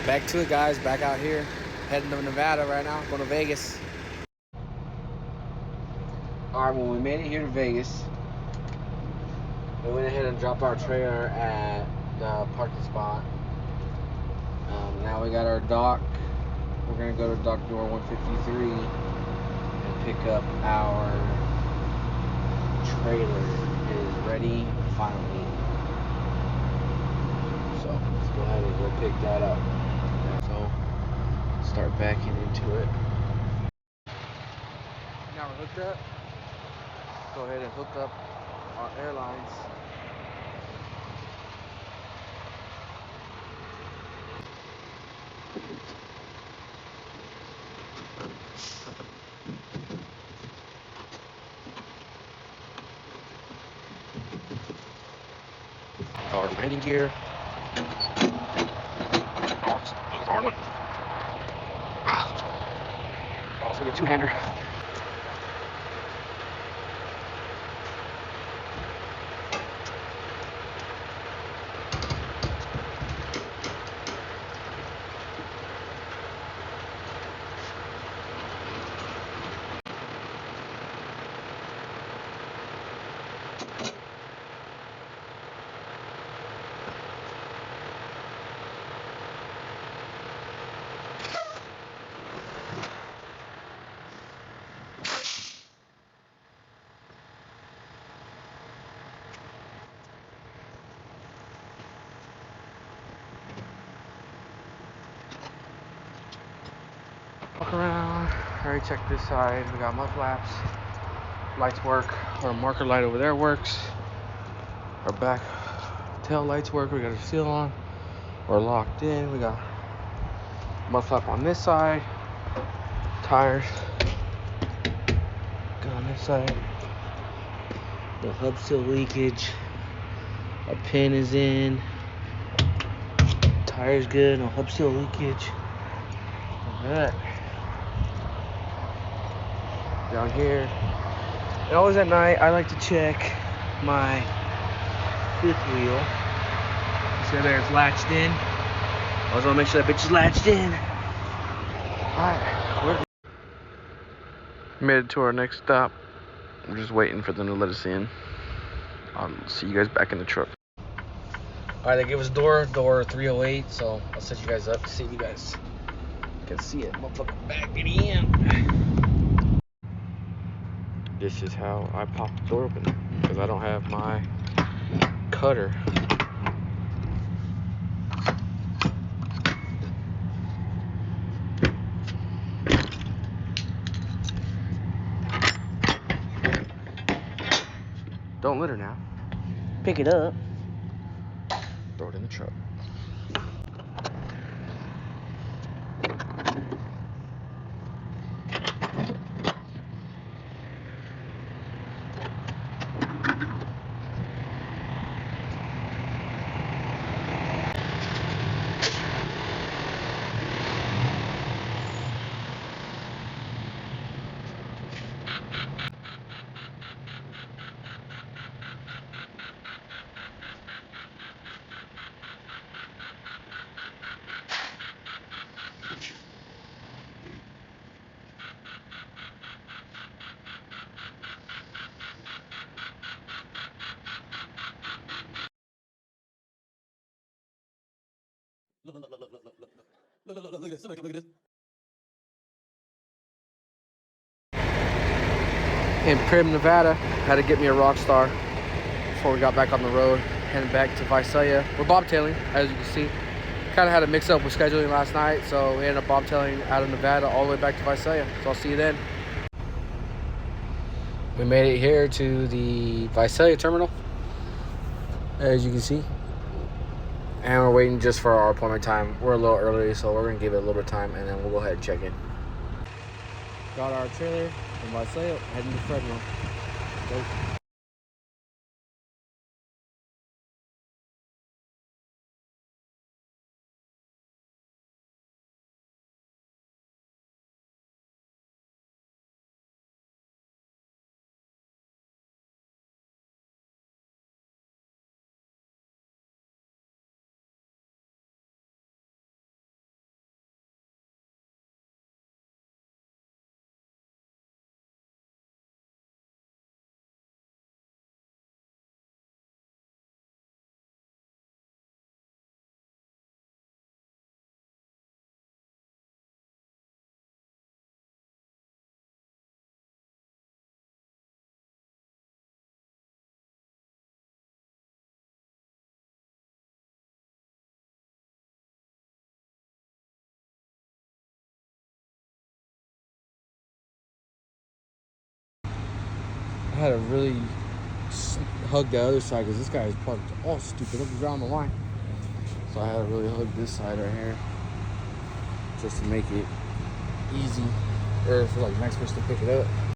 Back to it, guys. Back out here, heading to Nevada right now. Going to Vegas. All right, well, we made it here to Vegas. We went ahead and dropped our trailer at the parking spot. Now we got our dock. We're gonna go to dock door 153 and pick up our trailer. It is ready finally. So let's go ahead and go pick that up. So start backing into it. Now we're hooked up. Go ahead and hook up our airlines. Our landing gear. Also a two-hander. Walk around. I already checked this side. We got mud flaps. Lights work. Our marker light over there works. Our back tail lights work. We got our seal on. We're locked in. We got mud flap on this side. Tires. Go on this side. The hub seal leakage. Our pin is in. Tires good. No hub seal leakage. Look at that. Down here. And always at night, I like to check my fifth wheel. See there, it's latched in. Always want to make sure that bitch is latched in. Alright, we made it to our next stop. We're just waiting for them to let us in. I'll see you guys back in the truck. Alright, they gave us door 308, so I'll set you guys up to see if you guys can see it. Motherfucker back getting in. This is how I pop the door open because I don't have my cutter. Don't litter now. Pick it up. Throw it in the truck. Look at this. Look at this. In Primm, Nevada, had to get me a Rockstar before we got back on the road, heading back to Visalia. We're bobtailing, as you can see. Kind of had a mix-up with scheduling last night, so we ended up bobtailing out of Nevada all the way back to Visalia. So I'll see you then. We made it here to the Visalia terminal, as you can see. And we're waiting just for our appointment time. We're a little early, so we're going to give it a little bit of time, and then we'll go ahead and check in. Got our trailer from Visalia, heading to Fresno. Go. had to really hug the other side because this guy is parked all stupid up around the line. So I had to really hug this side right here just to make it easy, or for like next person to pick it up.